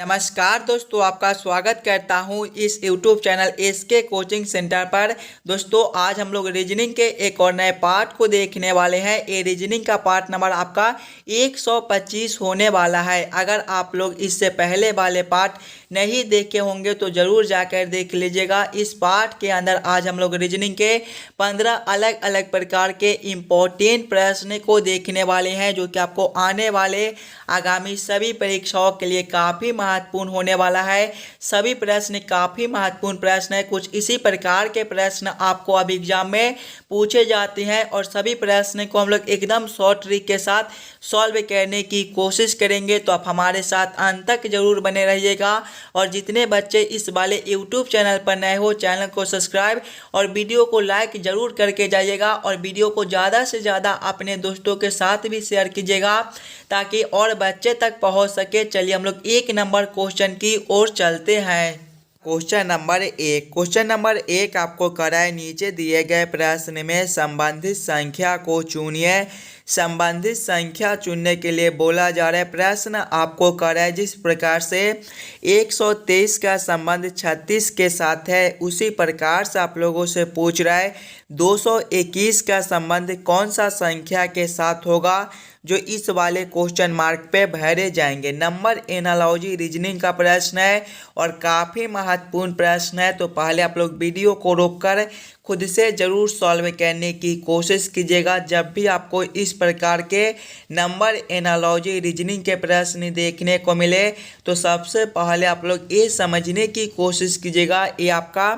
नमस्कार दोस्तों, आपका स्वागत करता हूं इस YouTube channel SK coaching centre पर। दोस्तों आज हम लोग रीजनिंग के एक और नए पार्ट को देखने वाले हैं। ये रीजनिंग का पार्ट नंबर आपका 125 होने वाला है। अगर आप लोग इससे पहले वाले पार्ट नहीं देखे होंगे तो ज़रूर जाकर देख लीजिएगा। इस पार्ट के अंदर आज हम लोग रीजनिंग के 15 अलग अलग प्रकार के इम्पोर्टेंट प्रश्न को देखने वाले हैं, जो कि आपको आने वाले आगामी सभी परीक्षाओं के लिए काफ़ी महत्वपूर्ण होने वाला है। सभी प्रश्न काफ़ी महत्वपूर्ण प्रश्न है। कुछ इसी प्रकार के प्रश्न आपको अब एग्जाम में पूछे जाते हैं और सभी प्रश्न को हम लोग एकदम शॉर्ट ट्रिक के साथ सॉल्व करने की कोशिश करेंगे। तो आप हमारे साथ अंत तक जरूर बने रहिएगा। और जितने बच्चे इस वाले यूट्यूब चैनल पर नए हो, चैनल को सब्सक्राइब और वीडियो को लाइक जरूर करके जाइएगा और वीडियो को ज़्यादा से ज़्यादा अपने दोस्तों के साथ भी शेयर कीजिएगा ताकि और बच्चे तक पहुंच सके। चलिए हम लोग एक नंबर क्वेश्चन की ओर चलते हैं। क्वेश्चन नंबर एक आपको कराए नीचे दिए गए प्रश्न में संबंधित संख्या को चुनिए। संबंधित संख्या चुनने के लिए बोला जा रहा है। प्रश्न आपको कराए जिस प्रकार से 123 का संबंध 36 के साथ है, उसी प्रकार से आप लोगों से पूछ रहा है 221 का संबंध कौन सा संख्या के साथ होगा, जो इस वाले क्वेश्चन मार्क पे भरे जाएंगे। नंबर एनालॉजी रीजनिंग का प्रश्न है और काफ़ी महत्वपूर्ण प्रश्न है। तो पहले आप लोग वीडियो को रोककर खुद से ज़रूर सॉल्व करने की कोशिश कीजिएगा। जब भी आपको इस प्रकार के नंबर एनालॉजी रीजनिंग के प्रश्न देखने को मिले तो सबसे पहले आप लोग ये समझने की कोशिश कीजिएगा ये आपका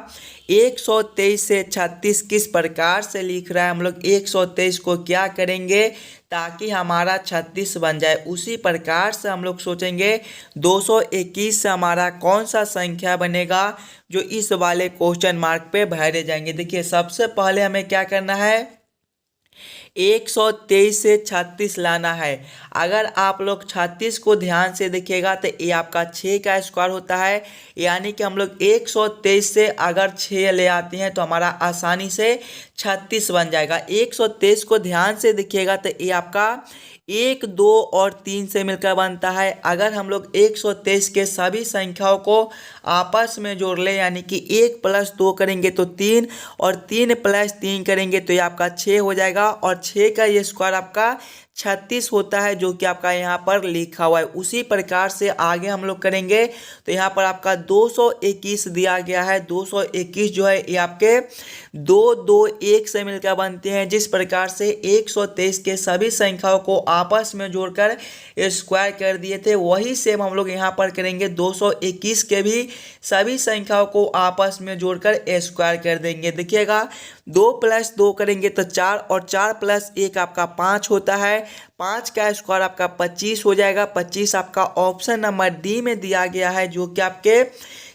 123 से 36 किस प्रकार से लिख रहा है। हम लोग 123 को क्या करेंगे ताकि हमारा 36 बन जाए, उसी प्रकार से हम लोग सोचेंगे 221 से हमारा कौन सा संख्या बनेगा जो इस वाले क्वेश्चन मार्क पे भरे जाएंगे। देखिए सबसे पहले हमें क्या करना है, 123 से 36 लाना है। अगर आप लोग 36 को ध्यान से देखिएगा तो ये आपका 6 का स्क्वायर होता है, यानी कि हम लोग 123 से अगर 6 ले आते हैं तो हमारा आसानी से 36 बन जाएगा। 123 को ध्यान से देखिएगा तो ये आपका 1, 2 और 3 से मिलकर बनता है। अगर हम लोग 123 के सभी संख्याओं को आपस में जोड़ लें, यानी कि 1 + 2 करेंगे तो 3 और 3 + 3 करेंगे तो ये आपका 6 हो जाएगा और 6 का ये स्क्वायर आपका 36 होता है, जो कि आपका यहाँ पर लिखा हुआ है। उसी प्रकार से आगे हम लोग करेंगे तो यहाँ पर आपका 221 दिया गया है। 221 जो है ये आपके 2, 2, 1 से मिलकर बनते हैं। जिस प्रकार से 123 के सभी संख्याओं को आपस में जोड़कर स्क्वायर कर दिए थे, वही सेम हम लोग यहाँ पर करेंगे। 221 के भी सभी संख्याओं को आपस में जोड़कर स्क्वायर कर देंगे। देखिएगा 2 + 2 करेंगे तो 4 और 4 + 1 आपका 5 होता है। 5 का स्क्वायर आपका 25 हो जाएगा। 25 आपका ऑप्शन नंबर डी में दिया गया है, जो कि आपके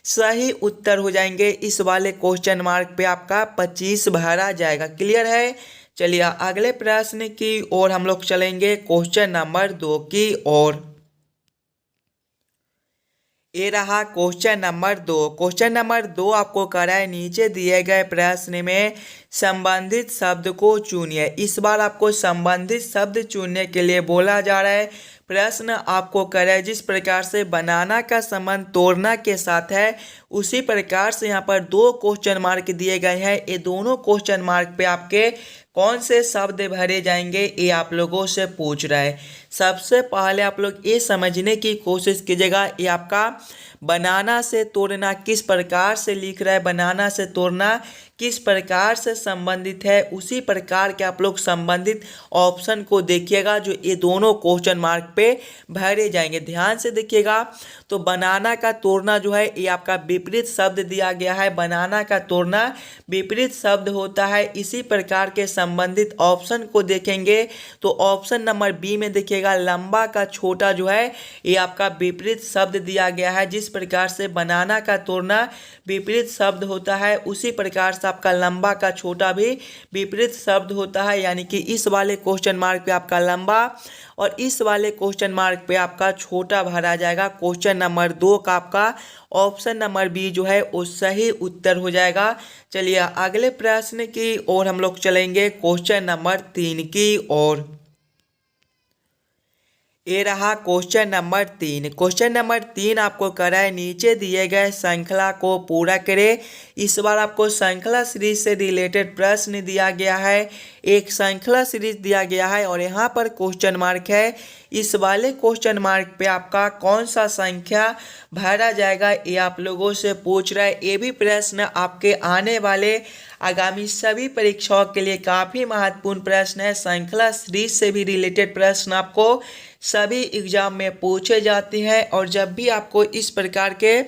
सही उत्तर हो जाएंगे। इस वाले क्वेश्चन मार्क पे आपका 25 भरा जाएगा। क्लियर है। चलिए अगले प्रश्न की ओर हम लोग चलेंगे, क्वेश्चन नंबर 2 की ओर। ये रहा क्वेश्चन नंबर 2। क्वेश्चन नंबर 2 आपको कराए नीचे दिए गए प्रश्न में संबंधित शब्द को चुनिए। इस बार आपको संबंधित शब्द चुनने के लिए बोला जा रहा है। प्रश्न आपको कराए जिस प्रकार से बनाना का संबंध तोड़ना के साथ है, उसी प्रकार से यहाँ पर 2 क्वेश्चन मार्क दिए गए हैं। ये दोनों क्वेश्चन मार्क पे आपके कौन से शब्द भरे जाएंगे ये आप लोगों से पूछ रहा है। सबसे पहले आप लोग ये समझने की कोशिश कीजिएगा ये आपका बनाना से तोड़ना किस प्रकार से लिख रहा है, बनाना से तोड़ना किस प्रकार से संबंधित है। उसी प्रकार के आप लोग संबंधित ऑप्शन को देखिएगा जो ये दोनों क्वेश्चन मार्क पे भरे जाएंगे। ध्यान से देखिएगा तो बनाना का तोड़ना जो है ये आपका विपरीत शब्द दिया गया है। बनाना का तोड़ना विपरीत शब्द होता है। इसी प्रकार के संबंधित ऑप्शन को देखेंगे तो ऑप्शन नंबर बी में देखिएगा लंबा का छोटा जो है ये आपका विपरीत शब्द दिया गया है। जिस प्रकार से बनाना का तोड़ना विपरीत शब्द होता है, उसी प्रकार से आपका लंबा का छोटा भी विपरीत शब्द होता है। यानी कि इस वाले क्वेश्चन मार्क पे आपका लंबा और इस वाले क्वेश्चन मार्क पे आपका छोटा भरा जाएगा। क्वेश्चन नंबर 2 का आपका ऑप्शन नंबर बी जो है वो सही उत्तर हो जाएगा। चलिए अगले प्रश्न की ओर हम लोग चलेंगे, क्वेश्चन नंबर 3 की ओर। ये रहा क्वेश्चन नंबर 3 आपको करा है नीचे दिए गए श्रृंखला को पूरा करे। इस बार आपको श्रृंखला सीरीज से रिलेटेड प्रश्न दिया गया है, एक श्रृंखला सीरीज दिया गया है और यहाँ पर क्वेश्चन मार्क है। इस वाले क्वेश्चन मार्क पे आपका कौन सा संख्या भरा जाएगा ये आप लोगों से पूछ रहा है। ये भी प्रश्न आपके आने वाले आगामी सभी परीक्षाओं के लिए काफ़ी महत्वपूर्ण प्रश्न है। श्रृंखला सीरीज से भी रिलेटेड प्रश्न आपको सभी एग्जाम में पूछे जाते हैं और जब भी आपको इस प्रकार के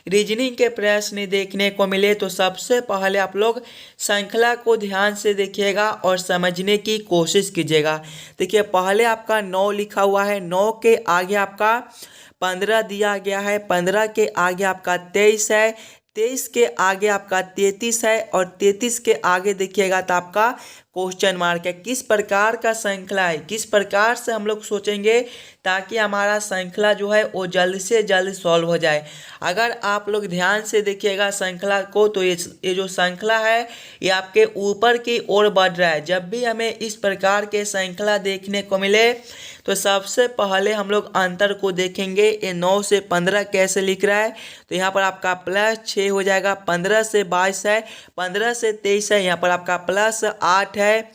रीजनिंग के प्रश्न देखने को मिले तो सबसे पहले आप लोग श्रृंखला को ध्यान से देखिएगा और समझने की कोशिश कीजिएगा। देखिए पहले आपका 9 लिखा हुआ है, 9 के आगे आपका 15 दिया गया है, 15 के आगे आपका 23 है, 23 के आगे आपका 33 है और 33 के आगे देखिएगा तो आपका क्वेश्चन मार्क है। किस प्रकार का श्रृंखला है, किस प्रकार से हम लोग सोचेंगे ताकि हमारा श्रृंखला जो है वो जल्द से जल्द सॉल्व हो जाए। अगर आप लोग ध्यान से देखिएगा श्रृंखला को तो ये जो श्रृंखला है ये आपके ऊपर की ओर बढ़ रहा है। जब भी हमें इस प्रकार के श्रृंखला देखने को मिले तो सबसे पहले हम लोग अंतर को देखेंगे। ये 9 से 15 कैसे लिख रहा है तो यहाँ पर आपका +6 हो जाएगा, 15 से 22 है, 15 से 23 है, यहाँ पर आपका +8 है,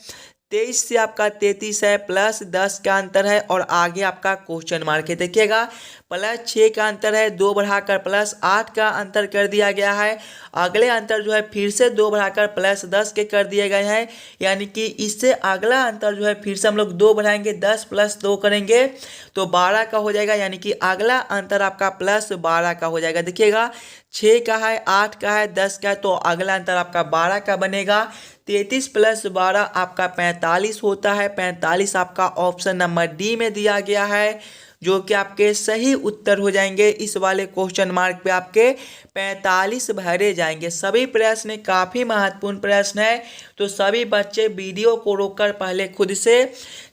23 से आपका 33 है, +10 का अंतर है और आगे आपका क्वेश्चन मार्क है। देखिएगा +6 का अंतर है, 2 बढ़ाकर +8 का अंतर कर दिया गया है। अगले अंतर जो है फिर से 2 बढ़ाकर +10 के कर दिए गए हैं, यानी कि इससे अगला अंतर जो है फिर से हम लोग 2 बढ़ाएंगे, 10 + 2 करेंगे तो 12 का हो जाएगा, यानी कि अगला अंतर आपका +12 का हो जाएगा। देखिएगा 6 का है, 8 का है, 10 का है तो अगला अंतर आपका 12 का बनेगा। 33 + 12 आपका 45 होता है, 45 आपका ऑप्शन नंबर डी में दिया गया है जो कि आपके सही उत्तर हो जाएंगे। इस वाले क्वेश्चन मार्क पे आपके 45 भरे जाएंगे। सभी प्रश्न काफ़ी महत्वपूर्ण प्रश्न है तो सभी बच्चे वीडियो को रोककर पहले खुद से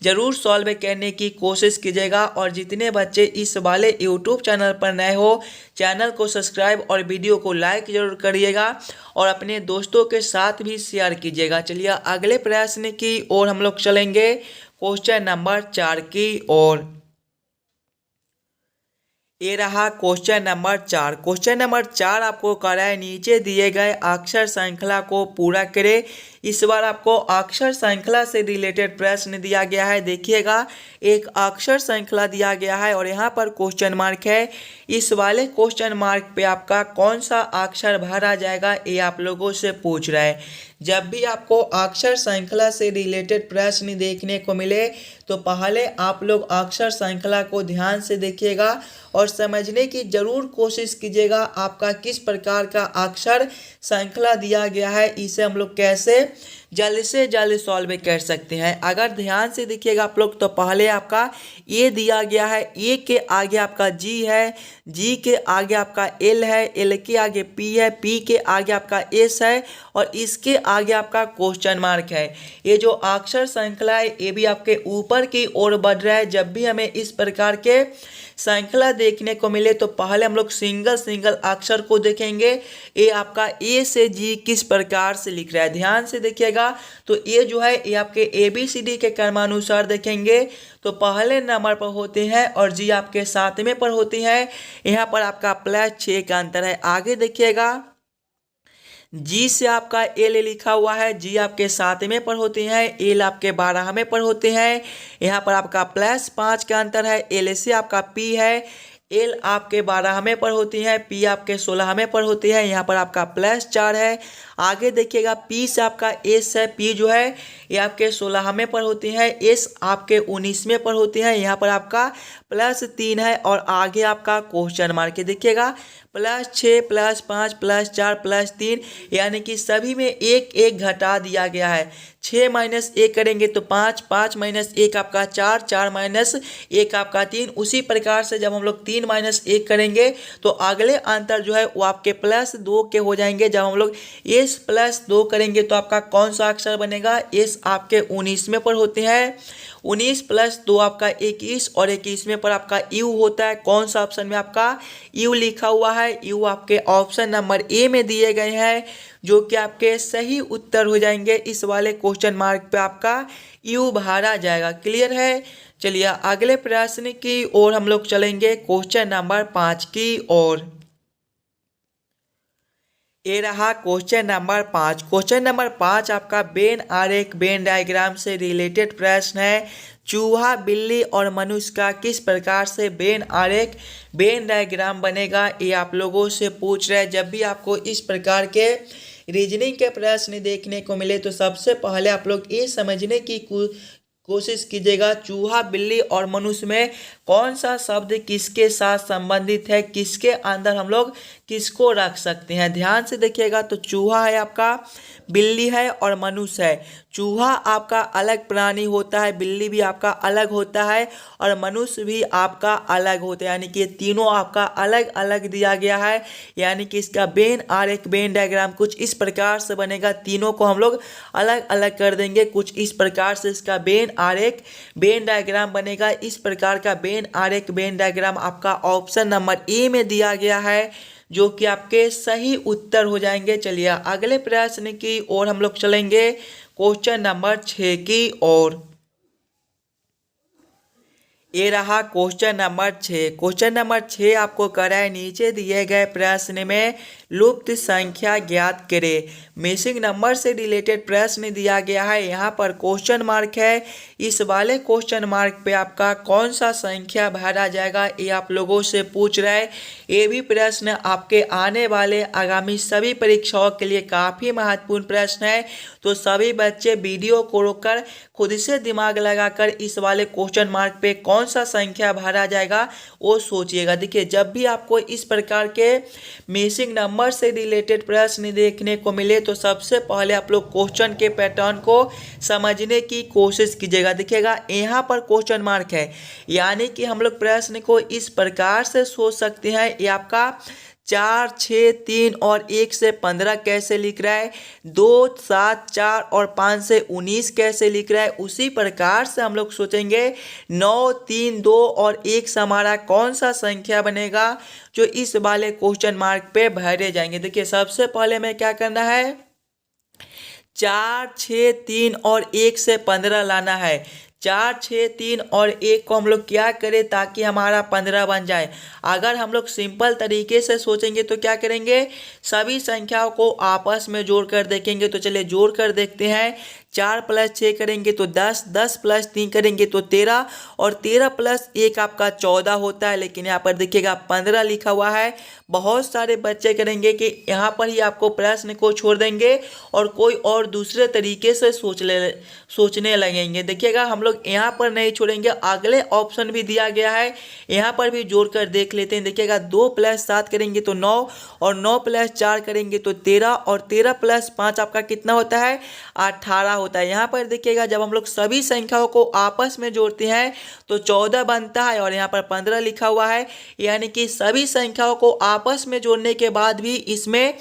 ज़रूर सॉल्व करने की कोशिश कीजिएगा और जितने बच्चे इस वाले यूट्यूब चैनल पर नए हो चैनल को सब्सक्राइब और वीडियो को लाइक जरूर करिएगा और अपने दोस्तों के साथ भी शेयर कीजिएगा। चलिए अगले प्रश्न की ओर हम लोग चलेंगे, क्वेश्चन नंबर 4 की ओर। ये रहा क्वेश्चन नंबर 4 आपको करा है नीचे दिए गए अक्षर श्रृंखला को पूरा करे। इस बार आपको अक्षर श्रृंखला से रिलेटेड प्रश्न दिया गया है। देखिएगा एक अक्षर श्रृंखला दिया गया है और यहाँ पर क्वेश्चन मार्क है। इस वाले क्वेश्चन मार्क पे आपका कौन सा अक्षर भरा जाएगा ये आप लोगों से पूछ रहा है। जब भी आपको अक्षर श्रृंखला से रिलेटेड प्रश्न देखने को मिले तो पहले आप लोग अक्षर श्रृंखला को ध्यान से देखिएगा और समझने की जरूर कोशिश कीजिएगा आपका किस प्रकार का अक्षर श्रृंखला दिया गया है, इसे हम लोग कैसे जल्द से जल्द सॉल्व कर सकते हैं। अगर ध्यान से देखिएगा आप लोग तो पहले आपका ए दिया गया है, ए के आगे आपका जी है, जी के आगे आपका एल है, एल के आगे पी है, पी के आगे आपका एस है और इसके आगे आपका क्वेश्चन मार्क है। ये जो अक्षर श्रृंखला है ये भी आपके ऊपर की ओर बढ़ रहा है। जब भी हमें इस प्रकार के श्रृंखला देखने को मिले तो पहले हम लोग सिंगल अक्षर को देखेंगे। ये आपका ए से जी किस प्रकार से लिख रहा है ध्यान से देखिएगा तो ये जो है ये आपके ABCD के क्रमानुसार देखेंगे तो पहले नंबर पर होते हैं और जी आपके 7वें पर होती है। यहाँ पर आपका +6 का अंतर है। आगे देखिएगा जी से आपका एल लिखा हुआ है, जी आपके 7वें पर होते हैं, एल आपके 12वें पर होते हैं। यहाँ पर आपका +5 का अंतर है। एल से आपका पी है, एल आपके 12वें पर होती है, पी आपके 16वें पर होती है। यहाँ पर आपका +4 है। आगे देखिएगा पी से आपका एस है, पी जो है ये आपके 16वें पर होती है, एस आपके 19वें पर होती है। यहाँ पर आपका +3 है और आगे आपका क्वेश्चन मार्क है। देखिएगा +6 +5 +4 +3 यानी कि सभी में एक एक घटा दिया गया है। 6 - 1 करेंगे तो 5, 5 - 1 आपका 4, 4 - 1 आपका 3। उसी प्रकार से जब हम लोग 3 - 1 करेंगे तो अगले अंतर जो है वो आपके +2 के हो जाएंगे। जब हम लोग एस +2 करेंगे तो आपका कौन सा अक्षर बनेगा, एस आपके 19वें पर होते हैं, 19 प्लस 2 आपका 21 और 21 में पर आपका यू होता है। कौन सा ऑप्शन में आपका यू लिखा हुआ है? यू आपके ऑप्शन नंबर ए में दिए गए हैं, जो कि आपके सही उत्तर हो जाएंगे। इस वाले क्वेश्चन मार्क पे आपका यू भरा जाएगा। क्लियर है? चलिए अगले प्रश्न की ओर हम लोग चलेंगे, क्वेश्चन नंबर 5 की ओर। ये रहा क्वेश्चन नंबर 5। क्वेश्चन नंबर 5 आपका वेन आरेख वेन डायग्राम से रिलेटेड प्रश्न है। चूहा, बिल्ली और मनुष्य का किस प्रकार से वेन आरेख वेन डायग्राम बनेगा, ये आप लोगों से पूछ रहे हैं। जब भी आपको इस प्रकार के रीजनिंग के प्रश्न देखने को मिले तो सबसे पहले आप लोग ये समझने की कोशिश कीजिएगा, चूहा, बिल्ली और मनुष्य में कौन सा शब्द किसके साथ संबंधित है, किसके अंदर हम लोग किसको रख सकते हैं। ध्यान से देखिएगा, तो चूहा है आपका, बिल्ली है और मनुष्य है। चूहा आपका अलग प्राणी होता है, बिल्ली भी आपका अलग होता है और मनुष्य भी आपका अलग होता है, यानी कि तीनों आपका अलग अलग दिया गया है। यानी कि इसका वेन आरेख वेन डायग्राम कुछ इस प्रकार से बनेगा। तीनों को हम लोग अलग अलग कर देंगे, कुछ इस प्रकार से इसका वेन आरेख वेन डायग्राम बनेगा। इस प्रकार का वेन आरेख वेन डायग्राम आपका ऑप्शन नंबर ए में दिया गया है, जो कि आपके सही उत्तर हो जाएंगे। चलिए अगले प्रश्न की ओर हम लोग चलेंगे, क्वेश्चन नंबर 6 की ओर। ये रहा क्वेश्चन नंबर 6। क्वेश्चन नंबर 6 आपको करा है, नीचे दिए गए प्रश्न में लुप्त संख्या ज्ञात करें। मिसिंग नंबर से रिलेटेड प्रश्न दिया गया है। यहाँ पर क्वेश्चन मार्क है, इस वाले क्वेश्चन मार्क पे आपका कौन सा संख्या भरा जाएगा, ये आप लोगों से पूछ रहा है। ये भी प्रश्न आपके आने वाले आगामी सभी परीक्षाओं के लिए काफ़ी महत्वपूर्ण प्रश्न है। तो सभी बच्चे वीडियो को रोककर खुद से दिमाग लगाकर इस वाले क्वेश्चन मार्क पे कौन सा संख्या भरा जाएगा वो सोचिएगा। देखिए, जब भी आपको इस प्रकार के मिसिंग नंबर से रिलेटेड प्रश्न देखने को मिले तो सबसे पहले आप लोग क्वेश्चन के पैटर्न को समझने की कोशिश कीजिएगा। देखिएगा, यहाँ पर क्वेश्चन मार्क है, यानी कि हम लोग प्रश्न को इस प्रकार से सोच सकते हैं। ये आपका 4, 6, 3 और 1 से 15 कैसे लिख रहा है, 2, 7, 4 और 5 से 19 कैसे लिख रहा है, उसी प्रकार से हम लोग सोचेंगे 9, 3, 2 और 1 से हमारा कौन सा संख्या बनेगा जो इस वाले क्वेश्चन मार्क पे भरे जाएंगे। देखिए, सबसे पहले हमें क्या करना है, 4, 6, 3 और 1 से 15 लाना है। 4, 6, 3 और 1 को हम लोग क्या करें ताकि हमारा 15 बन जाए। अगर हम लोग सिंपल तरीके से सोचेंगे तो क्या करेंगे, सभी संख्याओं को आपस में जोड़ कर देखेंगे। तो चलिए जोड़ कर देखते हैं। 4 प्लस 6 करेंगे तो 10, 10 प्लस 3 करेंगे तो 13 और 13 प्लस 1 आपका 14 होता है। लेकिन यहाँ पर देखिएगा 15 लिखा हुआ है। बहुत सारे बच्चे करेंगे कि यहाँ पर ही आपको प्रश्न को छोड़ देंगे और कोई और दूसरे तरीके से सोचने लगेंगे। देखिएगा, हम लोग यहाँ पर नहीं छोड़ेंगे, अगले ऑप्शन भी दिया गया है, यहाँ पर भी जोड़ कर देख लेते हैं। देखिएगा, 2 प्लस 7 करेंगे तो 9 और 9 प्लस 4 करेंगे तो 13 और 13 प्लस 5 आपका कितना होता है, 18 होता है। यहाँ पर देखिएगा, जब हम लोग सभी संख्याओं को आपस में जोड़ते हैं तो 14 बनता है और यहाँ पर 15 लिखा हुआ है। यानी कि सभी संख्याओं को आपस में जोड़ने के बाद भी इसमें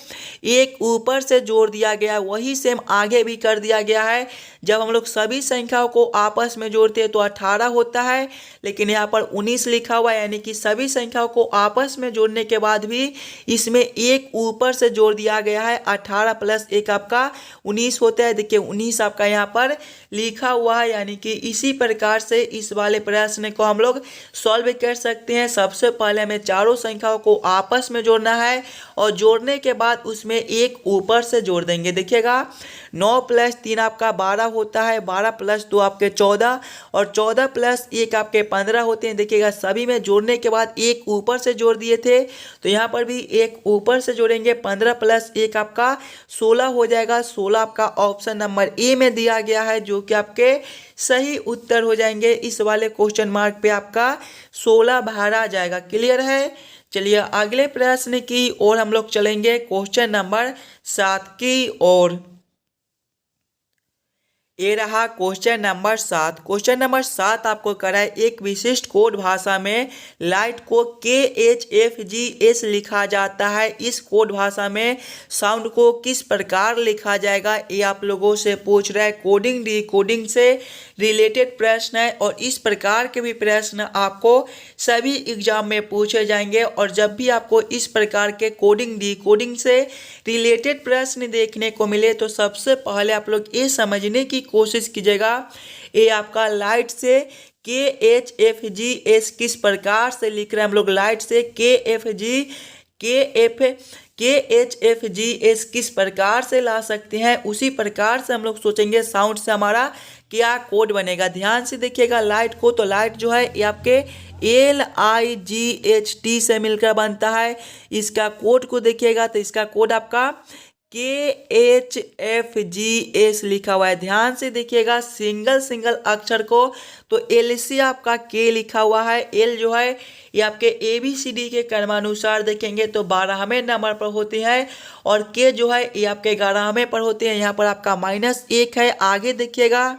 एक ऊपर से जोड़ दिया गया, वही सेम आगे भी कर दिया गया है। जब हम लोग सभी संख्याओं को आपस में जोड़ते हैं तो 18 होता है, लेकिन यहाँ पर 19 लिखा हुआ है। यानी कि सभी संख्याओं को आपस में जोड़ने के बाद भी इसमें एक ऊपर से जोड़ दिया गया है। 18 प्लस 1 आपका 19 होता है। देखिए, 19 आपका यहाँ पर लिखा हुआ है। यानी कि इसी प्रकार से इस वाले प्रश्न को हम लोग सॉल्व कर सकते हैं। सबसे पहले हमें चारों संख्याओं को आपस में जोड़ना है और जोड़ने के बाद उसमें एक ऊपर से जोड़ देंगे। देखिएगा, 9 प्लस 3 आपका 12 होता है, 12 प्लस 2 आपके 14 और 14 प्लस 1 आपके 15 होते हैं। देखिएगा, सभी में जोड़ने के बाद एक ऊपर से जोड़ दिए थे तो यहाँ पर भी एक ऊपर से जोड़ेंगे। 15 प्लस 1 आपका 16 हो जाएगा। 16 आपका ऑप्शन नंबर ए में दिया गया है, जो कि आपके सही उत्तर हो जाएंगे। इस वाले क्वेश्चन मार्क पे आपका 16 भरा जाएगा। क्लियर है? चलिए अगले प्रश्न की ओर हम लोग चलेंगे, क्वेश्चन नंबर 7 की ओर। ये रहा क्वेश्चन नंबर 7। क्वेश्चन नंबर 7 आपको करा है एक विशिष्ट कोड भाषा में लाइट को KHFGS लिखा जाता है। इस कोड भाषा में साउंड को किस प्रकार लिखा जाएगा, ये आप लोगों से पूछ रहा है। कोडिंग डिकोडिंग से रिलेटेड प्रश्न है और इस प्रकार के भी प्रश्न आपको सभी एग्जाम में पूछे जाएंगे। और जब भी आपको इस प्रकार के कोडिंग डिकोडिंग से रिलेटेड प्रश्न देखने को मिले तो सबसे पहले आप लोग ये समझने की कोशिश कीजिएगा ये आपका लाइट से KHFGS किस प्रकार से लिख रहे हैं। हम लोग लाइट से KHFGS किस प्रकार से ला सकते हैं, उसी प्रकार से हम लोग सोचेंगे साउंड से हमारा क्या कोड बनेगा। ध्यान से देखिएगा लाइट को, तो लाइट जो है ये आपके LIGHT से मिलकर बनता है। इसका कोड को देखिएगा तो इसका कोड आपका KHFGS लिखा हुआ है। ध्यान से देखिएगा सिंगल अक्षर को, तो L से आपका K लिखा हुआ है। L जो है ये आपके ABCD के क्रमानुसार देखेंगे तो 12वें नंबर पर होती है और K जो है ये आपके 11वें पर होते हैं। यहाँ पर आपका -1 है। आगे देखिएगा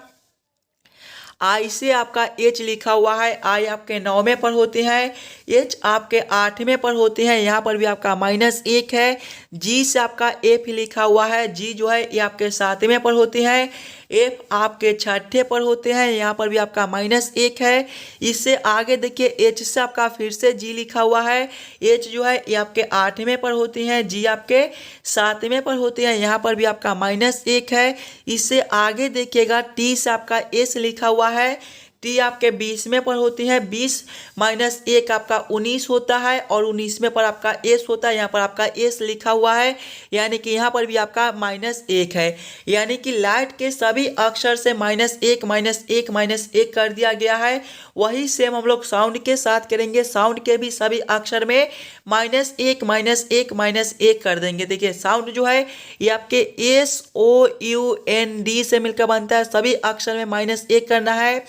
I से आपका H लिखा हुआ है। I आपके 9वें पर होते हैं, H आपके 8वें पर होते हैं। यहाँ पर भी आपका -1 है। G से आपका F लिखा हुआ है। G जो है ये आपके 7वें पर होते हैं। F आपके 6ठे पर होते हैं। यहाँ पर भी आपका -1 है। इससे आगे देखिए H से आपका फिर से G लिखा हुआ है। H जो है ये आपके 8वें पर होते हैं। G आपके 7वें पर होते हैं। यहाँ पर भी आपका -1 है। इससे आगे देखिएगा T से आपका S लिखा हुआ है। T आपके 20वें पर होती है। 20 - 1 आपका 19 होता है और 19वें पर आपका S होता है। यहाँ पर आपका S लिखा हुआ है, यानी कि यहाँ पर भी आपका -1 है। यानी कि लाइट के सभी अक्षर से -1 -1 कर दिया गया है। वही सेम हम लोग साउंड के साथ करेंगे। साउंड के भी सभी अक्षर में -1 -1 कर देंगे। देखिए साउंड जो है ये आपके SOUND से मिलकर बनता है। सभी अक्षर में -1 करना है।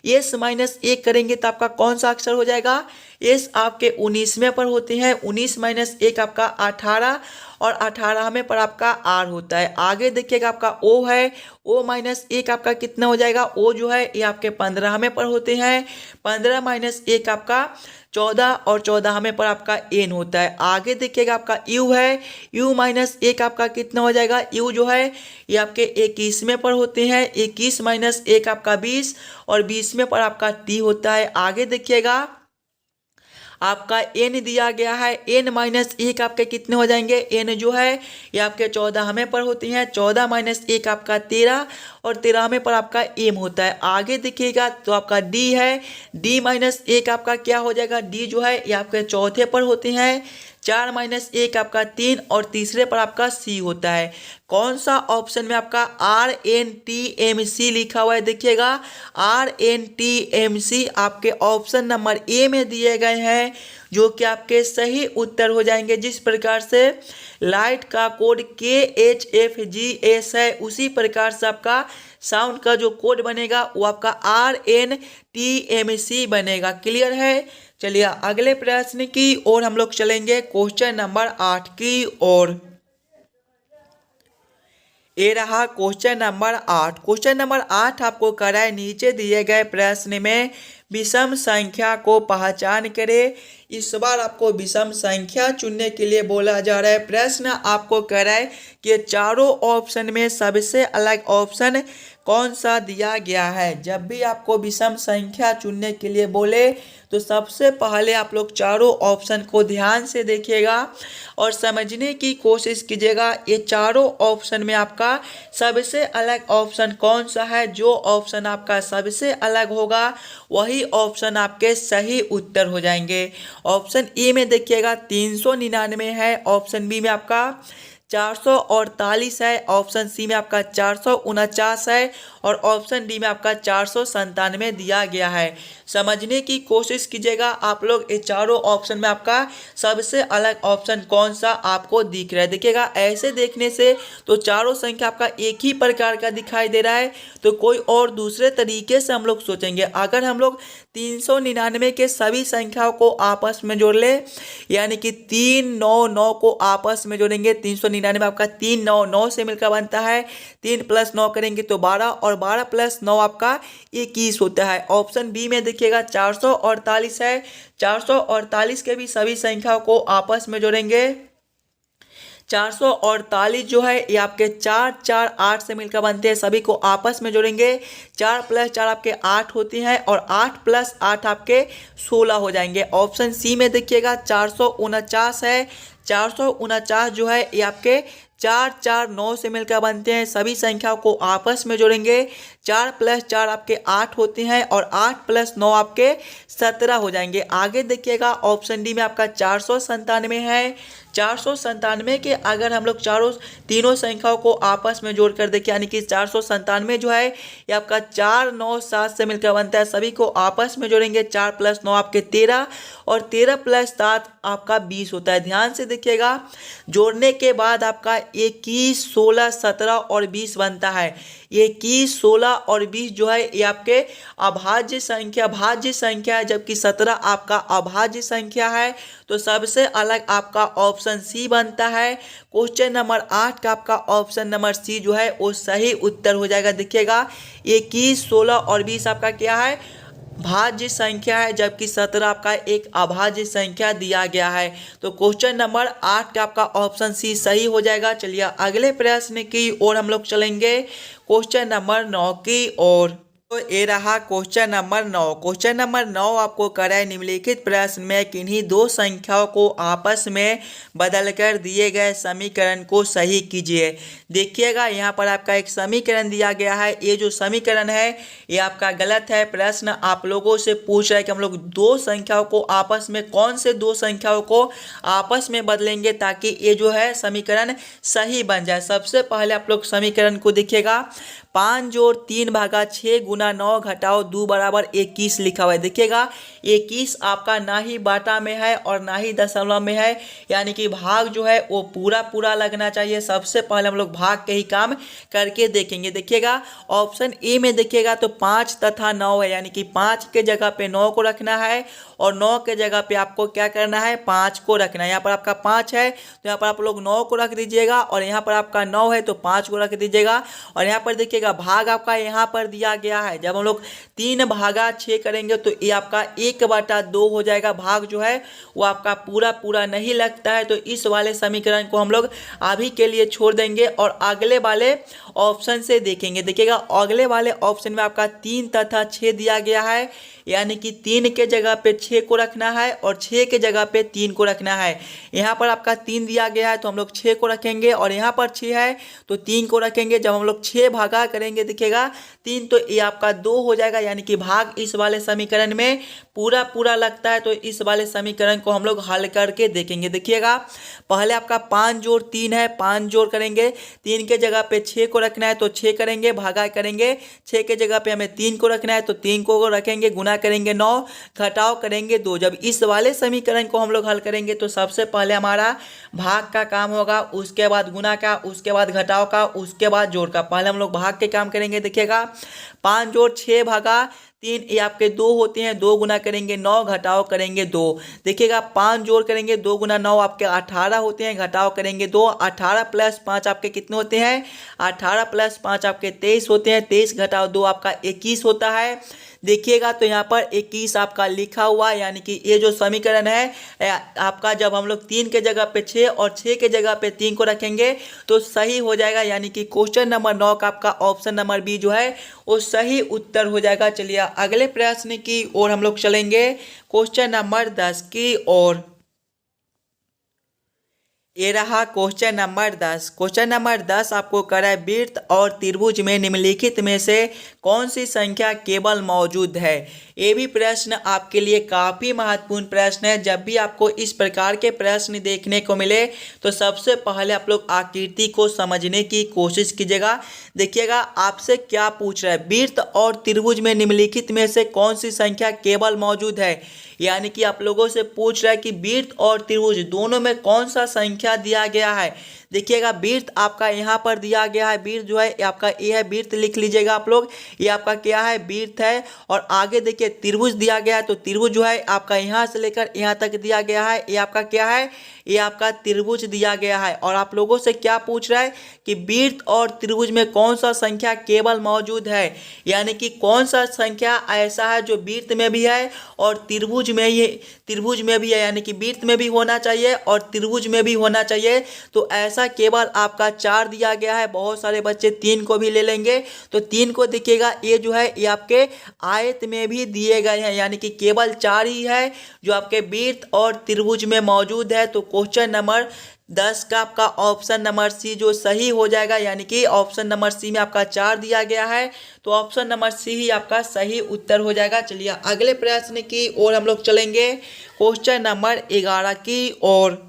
S -1 करेंगे तो आपका कौन सा अक्षर हो जाएगा। S आपके 19वें पर होते हैं। 19 - 1 आपका 18 और 18वें पर आपका R होता है। आगे देखिएगा आपका O है। O -1 आपका कितना हो जाएगा। O जो है ये आपके 15वें पर होते हैं। 15 - 1 आपका 14 और 14वें पर आपका N होता है। आगे देखिएगा आपका U है। U -1 आपका कितना हो जाएगा। U जो है ये आपके 21वें पर होते हैं। 21 - 1 आपका 20 और 20वें पर आपका T होता है। आगे देखिएगा आपका N दिया गया है। N -1 आपके कितने हो जाएंगे। N जो है ये आपके 14वें पर होती हैं। 14 - 1 आपका 13 और 13वें पर आपका M होता है। आगे देखिएगा तो आपका D है। D -1 आपका क्या हो जाएगा। D जो है ये आपके चौथे पर होते हैं। 4 - 1 आपका 3 और तीसरे पर आपका C होता है। कौन सा ऑप्शन में आपका RNTMC लिखा हुआ है। देखिएगा RNTMC आपके ऑप्शन नंबर A में दिए गए हैं, जो कि आपके सही उत्तर हो जाएंगे। जिस प्रकार से लाइट का कोड KHFGS है, उसी प्रकार से आपका साउंड का जो कोड बनेगा वो आपका RNTMC बनेगा। क्लियर है। चलिए अगले प्रश्न की ओर हम लोग चलेंगे, क्वेश्चन नंबर 8 की ओर। ये रहा क्वेश्चन नंबर 8। क्वेश्चन नंबर 8 आपको कराए नीचे दिए गए प्रश्न में विषम संख्या को पहचान करें। इस बार आपको विषम संख्या चुनने के लिए बोला जा रहा है। प्रश्न आपको कराए कि चारों ऑप्शन में सबसे अलग ऑप्शन कौन सा दिया गया है। जब भी आपको विषम संख्या चुनने के लिए बोले तो सबसे पहले आप लोग चारों ऑप्शन को ध्यान से देखिएगा और समझने की कोशिश कीजिएगा। ये चारों ऑप्शन में आपका सबसे अलग ऑप्शन कौन सा है। जो ऑप्शन आपका सबसे अलग होगा वही ऑप्शन आपके सही उत्तर हो जाएंगे। ऑप्शन ए में देखिएगा 399 है। ऑप्शन बी में आपका 448 है। ऑप्शन सी में आपका 449 है और ऑप्शन डी में आपका 497 दिया गया है। समझने की कोशिश कीजिएगा आप लोग। ये चारों ऑप्शन में आपका सबसे अलग ऑप्शन कौन सा आपको दिख रहा है। देखिएगा ऐसे देखने से तो चारों संख्या आपका एक ही प्रकार का दिखाई दे रहा है, तो कोई और दूसरे तरीके से हम लोग सोचेंगे। अगर हम लोग 399 के सभी संख्याओं को आपस में जोड़ ले, यानी कि 399 को आपस में जोड़ेंगे, 399 99 आपका 3 9 9 से मिलकर बनता है। 3 + 9 करेंगे तो 12 और 12 + 9 आपका 21 होता है। ऑप्शन बी में देखिएगा 448 है। 448 के भी सभी संख्याओं को आपस में जोड़ेंगे। 448 जो है ये आपके 4 4 8 से मिलकर बनते हैं, सभी को आपस में जोड़ेंगे। 4 + 4 आपके 8 होती हैं और 8 + 8 आपके 16 हो जाएंगे। ऑप्शन सी में देखिएगा 449 है। 449 जो है ये आपके 4 4 9 से मिलकर बनते हैं, सभी संख्याओं को आपस में जोड़ेंगे। 4 + 4 आपके 8 होते हैं और 8 + 9 आपके 17 हो जाएंगे। आगे देखिएगा ऑप्शन डी में आपका 497 है। 497 के अगर हम लोग तीनों संख्याओं को आपस में जोड़कर देखें, यानी कि 497 जो है ये आपका 4 9 7 से मिलकर बनता है, सभी को आपस में जोड़ेंगे। 4 + 9 आपके 13 और 13 + 7 आपका 20 होता है। ध्यान से देखिएगा, जोड़ने के बाद आपका 21 16 17 और 20 बनता है। 21 16 और 20 जो है ये आपके भाज्य संख्या है, जबकि 17 आपका अभाज्य संख्या है। तो सबसे अलग आपका ऑप्शन सी बनता है। क्वेश्चन नंबर 8 का आपका ऑप्शन नंबर सी जो है वो सही उत्तर हो जाएगा। देखिएगा 21 16 और 20 आपका क्या है, भाज्य संख्या है, जबकि 17 आपका एक अभाज्य संख्या दिया गया है। तो क्वेश्चन नंबर 8 का आपका ऑप्शन सी सही हो जाएगा। चलिए अगले प्रश्न की ओर हम लोग चलेंगे, क्वेश्चन नंबर 9 की ओर। तो ये रहा क्वेश्चन नंबर 9। क्वेश्चन नंबर 9 आपको करा है, निम्नलिखित प्रश्न में किन्हीं दो संख्याओं को आपस में बदलकर दिए गए समीकरण को सही कीजिए। देखिएगा यहाँ पर आपका एक समीकरण दिया गया है। ये जो समीकरण है ये आपका गलत है। प्रश्न आप लोगों से पूछ रहा है कि हम लोग दो संख्याओं को आपस में, कौन से दो संख्याओं को आपस में बदलेंगे ताकि ये जो है समीकरण सही बन जाए। सबसे पहले आप लोग समीकरण को देखिएगा, 5 जोड़ 3 भागा 6 गुना 9 घटाओ 2 बराबर 21 लिखा हुआ है। देखिएगा 21 आपका ना ही बाटा में है और ना ही दशमलव में है, यानी कि भाग जो है वो पूरा पूरा लगना चाहिए। सबसे पहले हम लोग भाग के ही काम करके देखेंगे। देखिएगा ऑप्शन ए में देखिएगा तो 5 तथा 9 है, यानी कि 5 के जगह पे 9 को रखना है और 9 के जगह पे आपको क्या करना है, 5 को रखना है। यहाँ पर आपका 5 है तो यहाँ पर आप लोग 9 को रख दीजिएगा और यहाँ पर आपका 9 है तो 5 को रख दीजिएगा। और यहाँ पर देखिएगा भाग आपका यहाँ पर दिया गया है। जब हम लोग 3 भागा 6 करेंगे तो ये आपका 1/2 हो जाएगा। भाग जो है वो आपका पूरा पूरा नहीं लगता है, तो इस वाले समीकरण को हम लोग अभी के लिए छोड़ देंगे और अगले वाले ऑप्शन से देखेंगे। देखिएगा अगले वाले ऑप्शन में आपका 3 तथा 6 दिया गया है, यानी कि 3 के जगह पे 6 को रखना है और 6 के जगह पे 3 को रखना है। यहाँ पर आपका 3 दिया गया है तो हम लोग 6 को रखेंगे और यहाँ पर 6 है तो 3 को रखेंगे। जब हम लोग 6 भागा करेंगे देखिएगा 3 तो ये आपका 2 हो जाएगा, यानी कि भाग इस वाले समीकरण में पूरा पूरा लगता है। तो इस वाले समीकरण को हम लोग हल करके देखेंगे। देखिएगा पहले आपका 5 जोड़ 3 है, 5 जोड़ करेंगे, 3 के जगह पे 6 को रखना है तो 6 करेंगे, भागा करेंगे 6 के जगह पे हमें 3 को रखना है तो 3 को रखेंगे, गुना करेंगे 9, घटाव करेंगे 2। जब इस वाले समीकरण को हम लोग हल करेंगे तो सबसे पहले हमारा भाग का काम होगा, उसके बाद गुना का, उसके बाद घटाव का, उसके बाद जोड़ का। पहले हम लोग भाग के काम करेंगे। देखिएगा 5 जोड़ 6 भागा 3 ये आपके 2 होते हैं, 2 गुना करेंगे 9, घटाव करेंगे 2। देखिएगा 5 जोड़ करेंगे 2 गुना 9 आपके 18 होते हैं, घटाव करेंगे 2। 18 + 5 आपके कितने होते हैं, 18 + 5 आपके 23 होते हैं, 23 घटाव 2 आपका 21 होता है। देखिएगा तो यहाँ पर 21 आपका लिखा हुआ है, यानी कि ये जो समीकरण है आपका, जब हम लोग 3 के जगह पे 6 और 6 के जगह पे 3 को रखेंगे तो सही हो जाएगा, यानी कि क्वेश्चन नंबर 9 का आपका ऑप्शन नंबर बी जो है वो सही उत्तर हो जाएगा। चलिए अगले प्रश्न की ओर हम लोग चलेंगे, क्वेश्चन नंबर 10 की ओर। ये रहा क्वेश्चन नंबर 10। क्वेश्चन नंबर 10 आपको करा है, वृत्त और त्रिभुज में निम्नलिखित में से कौन सी संख्या केवल मौजूद है। ये भी प्रश्न आपके लिए काफ़ी महत्वपूर्ण प्रश्न है। जब भी आपको इस प्रकार के प्रश्न देखने को मिले तो सबसे पहले आप लोग आकृति को समझने की कोशिश कीजिएगा। देखिएगा आपसे क्या पूछ रहा है, वृत्त और त्रिभुज में निम्नलिखित में से कौन सी संख्या केवल मौजूद है, यानी कि आप लोगों से पूछ रहा है कि वृत्त और त्रिभुज दोनों में कौन सा संख्या दिया गया है। देखिएगा वृत्त आपका यहाँ पर दिया गया है, वृत्त जो है ये आपका ए है, वृत्त लिख लीजिएगा आप लोग, ये आपका क्या है, वृत्त है। और आगे देखिए त्रिभुज दिया गया है, तो त्रिभुज जो है आपका यहाँ से लेकर यहाँ तक दिया गया है, ये आपका क्या है, ये आपका त्रिभुज दिया गया है। और आप लोगों से क्या पूछ रहा है कि वृत्त और त्रिभुज में कौन सा संख्या केवल मौजूद है, यानी कि कौन सा संख्या ऐसा है जो वृत्त में भी है और त्रिभुज में भी है, यानी कि वृत्त में भी होना चाहिए और त्रिभुज में भी होना चाहिए। तो ऐसा केवल आपका 4 दिया गया है, बहुत सारे बच्चे 3 को भी ले लेंगे। तो 3 को देखिएगा, ये जो है ये आपके आयत में भी दिए गए हैं, यानी कि केवल 4 ही है जो आपके वृत्त और त्रिभुज में मौजूद है। तो क्वेश्चन नंबर 10 का आपका ऑप्शन नंबर सी जो सही हो जाएगा, यानी कि ऑप्शन नंबर सी में आपका 4 दिया गया है, तो ऑप्शन नंबर सी ही आपका सही उत्तर हो जाएगा। चलिए अगले प्रश्न की ओर हम लोग चलेंगे, क्वेश्चन नंबर 11 की ओर।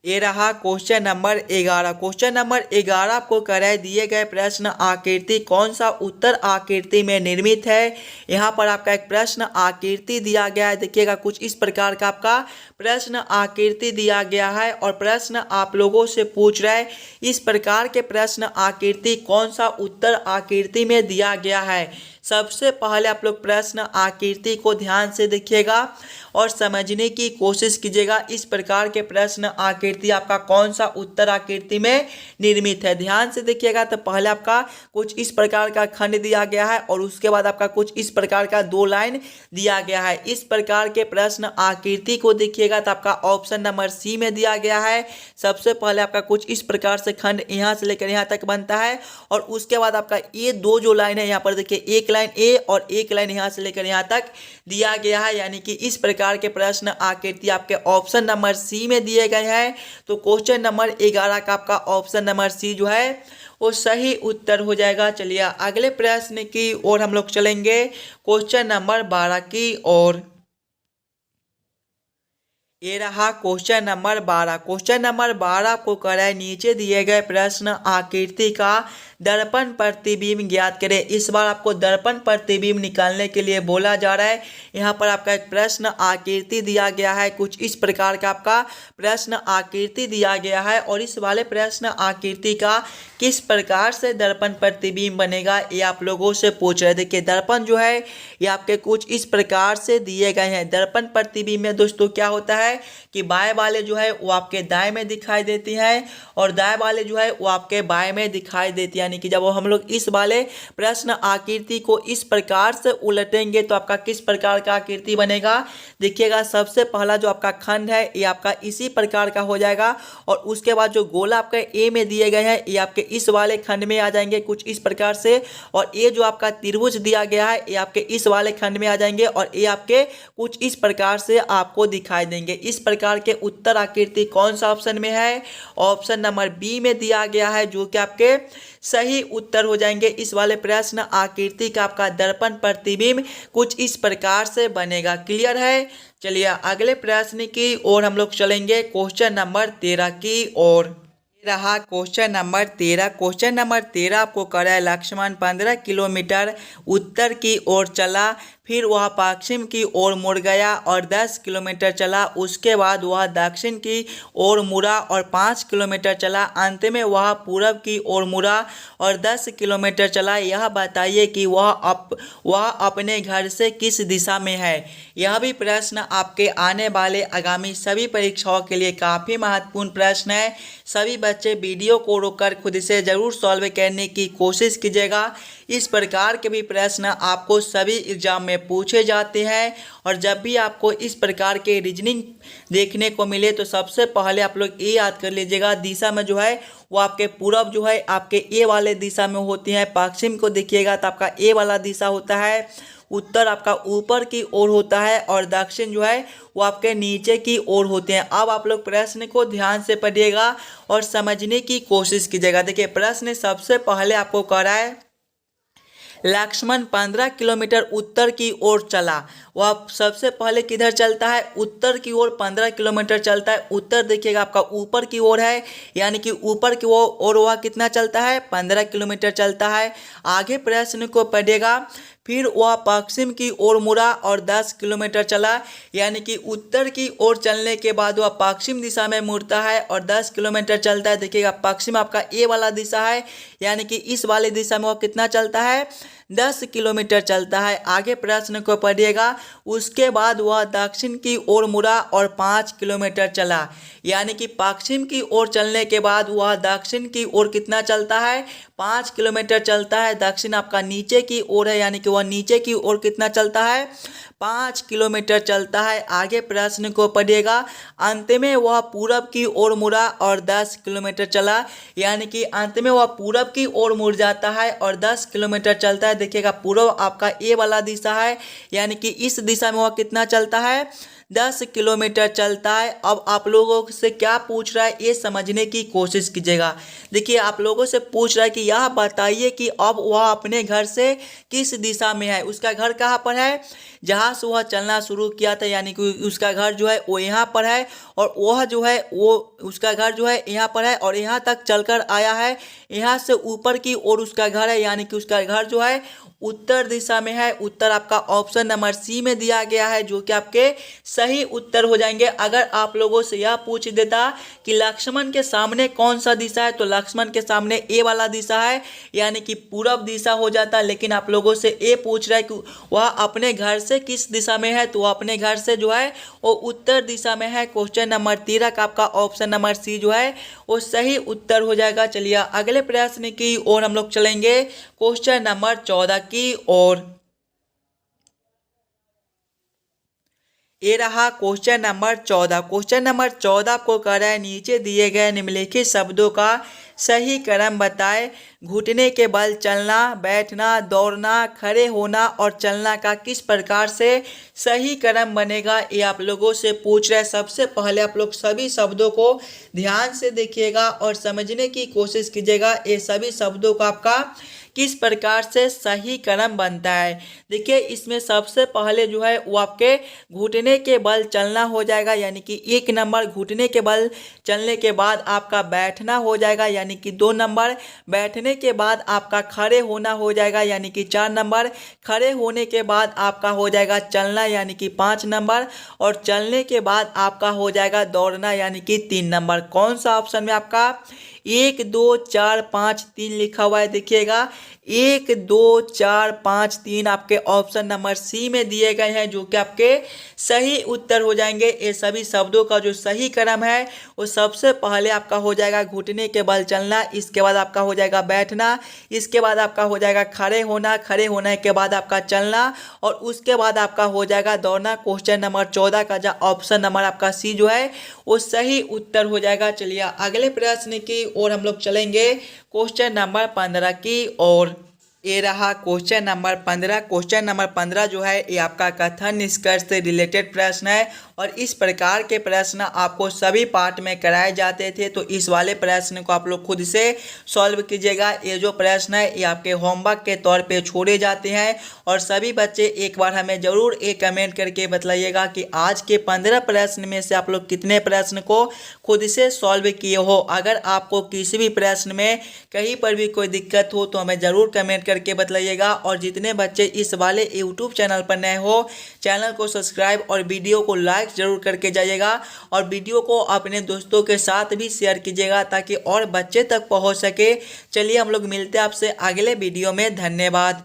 ये रहा क्वेश्चन नंबर 11। क्वेश्चन नंबर 11 आपको कराए दिए गए प्रश्न आकृति कौन सा उत्तर आकृति में निर्मित है। यहाँ पर आपका एक प्रश्न आकृति दिया गया है, देखिएगा कुछ इस प्रकार का आपका प्रश्न आकृति दिया गया है और प्रश्न आप लोगों से पूछ रहा है इस प्रकार के प्रश्न आकृति कौन सा उत्तर आकृति में दिया गया है। सबसे पहले आप लोग प्रश्न आकृति को ध्यान से देखिएगा और समझने की कोशिश कीजिएगा, इस प्रकार के प्रश्न आकृति आपका कौन सा उत्तर आकृति में निर्मित है। ध्यान से देखिएगा, तो पहले आपका कुछ इस प्रकार का खंड दिया गया है और उसके बाद आपका कुछ इस प्रकार का 2 लाइन दिया गया है। इस प्रकार के प्रश्न आकृति को देखिएगा तो आपका ऑप्शन नंबर सी में दिया गया है। सबसे पहले आपका कुछ इस प्रकार से खंड यहाँ से लेकर यहाँ तक बनता है और उसके बाद आपका ये 2 जो लाइन है यहाँ पर देखिए, एक लाइन ए और एक लाइन यहाँ से लेकर यहाँ तक दिया गया है, यानी कि इस प्रकार के प्रश्न आकृति आपके ऑप्शन नंबर सी में दिए गए हैं। तो क्वेश्चन नंबर 11 का आपका ऑप्शन नंबर सी जो है वो सही उत्तर हो जाएगा। चलिए अगले प्रश्न की ओर हम लोग चलेंगे, क्वेश्चन नंबर 12 की ओर। ये रहा क्वेश्चन नंबर 12। क्वेश्चन नंबर 12 को कराए नीचे दिए गए प्रश्न आकृति का दर्पण प्रतिबिंब ज्ञात करें। इस बार आपको दर्पण प्रतिबिंब निकालने के लिए बोला जा रहा है। यहाँ पर आपका एक प्रश्न आकृति दिया गया है, कुछ इस प्रकार का आपका प्रश्न आकृति दिया गया है और इस वाले प्रश्न आकृति का किस प्रकार से दर्पण प्रतिबिंब बनेगा ये आप लोगों से पूछ रहे। देखिए दर्पण जो है ये आपके कुछ इस प्रकार से दिए गए हैं। दर्पण प्रतिबिंब में दोस्तों क्या होता है कि बाएं वाले जो है वो आपके दाएं में दिखाई देती हैं और दाएं वाले जो है वो आपके बाएं में दिखाई देती है, यानी कि जब हम लोग इस वाले प्रश्न आकृति को इस प्रकार से उलटेंगे तो आपका किस प्रकार का आकृति बनेगा। देखिएगा सबसे पहला जो आपका खंड है ये आपका इसी प्रकार का हो जाएगा और उसके बाद जो गोला आपका ए में दिए गए हैं ये आपके इस वाले खंड में आ जाएंगे कुछ इस प्रकार से, और ये जो आपका त्रिभुज दिया गया है ये आपके इस वाले खंड में आ जाएंगे और ये आपके कुछ इस प्रकार से आपको दिखाई देंगे। इस प्रकार के उत्तर आकृति कौन सा ऑप्शन में है, ऑप्शन नंबर बी में दिया गया है, जो कि आपके सही उत्तर हो जाएंगे। इस वाले प्रश्न आकृति का आपका दर्पण प्रतिबिंब कुछ इस प्रकार से बनेगा। क्लियर है। चलिए अगले प्रश्न की ओर हम लोग चलेंगे, क्वेश्चन नंबर 13 की ओर। रहा क्वेश्चन नंबर 13। क्वेश्चन नंबर 13 आपको कर रहा है लक्ष्मण 15 किलोमीटर उत्तर की ओर चला, फिर वह पश्चिम की ओर मुड़ गया और 10 किलोमीटर चला, उसके बाद वह दक्षिण की ओर मुड़ा और 5 किलोमीटर चला, अंत में वह पूरब की ओर मुड़ा और 10 किलोमीटर चला। यह बताइए कि वह अपने घर से किस दिशा में है। यह भी प्रश्न आपके आने वाले आगामी सभी परीक्षाओं के लिए काफ़ी महत्वपूर्ण प्रश्न है। सभी बच्चे वीडियो को रोककर खुद से ज़रूर सॉल्व करने की कोशिश कीजिएगा। इस प्रकार के भी प्रश्न आपको सभी एग्जाम में पूछे जाते हैं और जब भी आपको इस प्रकार के रीजनिंग देखने को मिले तो सबसे पहले आप लोग ये याद कर लीजिएगा, दिशा में जो है वो आपके पूरब जो है आपके ए वाले दिशा में होती है, पश्चिम को देखिएगा तो आपका ए वाला दिशा होता है, उत्तर आपका ऊपर की ओर होता है और दक्षिण जो है वो आपके नीचे की ओर होते हैं। अब आप लोग प्रश्न को ध्यान से पढ़िएगा और समझने की कोशिश कीजिएगा। देखिए प्रश्न सबसे पहले आपको कह रहा है लक्ष्मण 15 किलोमीटर उत्तर की ओर चला। वह सबसे पहले किधर चलता है? उत्तर की ओर 15 किलोमीटर चलता है। उत्तर देखिएगा आपका ऊपर की ओर है, यानी कि ऊपर की ओर वह कितना चलता है? 15 किलोमीटर चलता है। आगे प्रश्न को पढ़िएगा। फिर वह पश्चिम की ओर मुड़ा और 10 किलोमीटर चला, यानी कि उत्तर की ओर चलने के बाद वह पश्चिम दिशा में मुड़ता है और 10 किलोमीटर चलता है। देखिएगा पश्चिम आपका ए वाला दिशा है, यानी कि इस वाले दिशा में वह कितना चलता है? 10 किलोमीटर चलता है। आगे प्रश्न को पढ़िएगा। उसके बाद वह दक्षिण की ओर मुड़ा और 5 किलोमीटर चला, यानी कि पश्चिम की ओर चलने के बाद वह दक्षिण की ओर कितना चलता है? 5 किलोमीटर चलता है। दक्षिण आपका नीचे की ओर है, यानी कि वह नीचे की ओर कितना चलता है? 5 किलोमीटर चलता है। आगे प्रश्न को पढ़िएगा। अंत में वह पूरब की ओर मुड़ा और 10 किलोमीटर चला, यानी कि अंत में वह पूरब की ओर मुड़ जाता है और 10 किलोमीटर चलता है। देखिएगा पूर्व आपका ए वाला दिशा है, यानी कि इस दिशा में वह कितना चलता है? 10 किलोमीटर चलता है। अब आप लोगों से क्या पूछ रहा है ये समझने की कोशिश कीजिएगा। देखिए आप लोगों से पूछ रहा है कि यह बताइए कि अब वह अपने घर से किस दिशा में है। उसका घर कहाँ पर है? जहाँ से वह चलना शुरू किया था, यानी कि उसका घर जो है वो यहाँ पर है, और वह जो है वो उसका घर जो है यहाँ पर है और यहाँ तक चलकर आया है। यहाँ से ऊपर की ओर उसका घर है, यानी कि उसका घर जो है उत्तर दिशा में है। उत्तर आपका ऑप्शन नंबर सी में दिया गया है, जो कि आपके सही उत्तर हो जाएंगे। अगर आप लोगों से यह पूछ देता कि लक्ष्मण के सामने कौन सा दिशा है, तो लक्ष्मण के सामने ए वाला दिशा है, यानी कि पूरब दिशा हो जाता। लेकिन आप लोगों से ए पूछ रहा है कि वह अपने घर से किस दिशा में है, तो वह अपने घर से जो है वो उत्तर दिशा में है। क्वेश्चन नंबर 13 का आपका ऑप्शन नंबर सी जो है वो सही उत्तर हो जाएगा। चलिए अगले प्रश्न की ओर हम लोग चलेंगे, क्वेश्चन नंबर 14 की ओर। ये रहा क्वेश्चन नंबर 14। क्वेश्चन नंबर 14 को कह रहा है नीचे दिए गए निम्नलिखित शब्दों का सही क्रम बताएं। घुटने के बल चलना, बैठना, दौड़ना, खड़े होना और चलना का किस प्रकार से सही क्रम बनेगा, ये आप लोगों से पूछ रहे हैं। सबसे पहले आप लोग सभी शब्दों को ध्यान से देखिएगा और समझने की कोशिश कीजिएगा। ये सभी शब्दों का आपका किस प्रकार से सही क्रम बनता है। देखिए इसमें सबसे पहले जो है वो आपके घुटने के बल चलना हो जाएगा, यानी कि 1 नंबर। घुटने के बल चलने के बाद आपका बैठना हो जाएगा, यानी कि 2 नंबर। बैठने के बाद आपका खड़े होना हो जाएगा, यानी कि 4 नंबर। खड़े होने के बाद आपका हो जाएगा चलना, यानी कि 5 नंबर। और चलने के बाद आपका हो जाएगा दौड़ना, यानी कि 3 नंबर। कौन सा ऑप्शन में आपका 1 2 4 5 3 लिखा हुआ है? देखिएगा 1 2 4 5 3 आपके ऑप्शन नंबर सी में दिए गए हैं, जो कि आपके सही उत्तर हो जाएंगे। ये सभी शब्दों का जो सही क्रम है वो सबसे पहले आपका हो जाएगा घुटने के बल चलना, इसके बाद आपका हो जाएगा बैठना, इसके बाद आपका हो जाएगा खड़े होना, खड़े होने के बाद आपका चलना, और उसके बाद आपका हो जाएगा दौड़ना। क्वेश्चन नंबर 14 का जो ऑप्शन नंबर आपका सी जो है वो सही उत्तर हो जाएगा। चलिए अगले प्रश्न की ओर हम लोग चलेंगे, क्वेश्चन नंबर 15 की ओर। ये रहा क्वेश्चन नंबर 15। क्वेश्चन नंबर 15 जो है ये आपका कथन निष्कर्ष से रिलेटेड प्रश्न है, और इस प्रकार के प्रश्न आपको सभी पार्ट में कराए जाते थे। तो इस वाले प्रश्न को आप लोग खुद से सॉल्व कीजिएगा। ये जो प्रश्न है ये आपके होमवर्क के तौर पे छोड़े जाते हैं, और सभी बच्चे एक बार हमें ज़रूर एक कमेंट करके बताइएगा कि आज के 15 प्रश्न में से आप लोग कितने प्रश्न को खुद से सॉल्व किए हो। अगर आपको किसी भी प्रश्न में कहीं पर भी कोई दिक्कत हो तो हमें ज़रूर कमेंट करके बताइएगा। और जितने बच्चे इस वाले यूट्यूब चैनल पर नए हो, चैनल को सब्सक्राइब और वीडियो को लाइक जरूर करके जाइएगा, और वीडियो को अपने दोस्तों के साथ भी शेयर कीजिएगा ताकि और बच्चे तक पहुंच सके। चलिए हम लोग मिलते हैं आपसे अगले वीडियो में। धन्यवाद।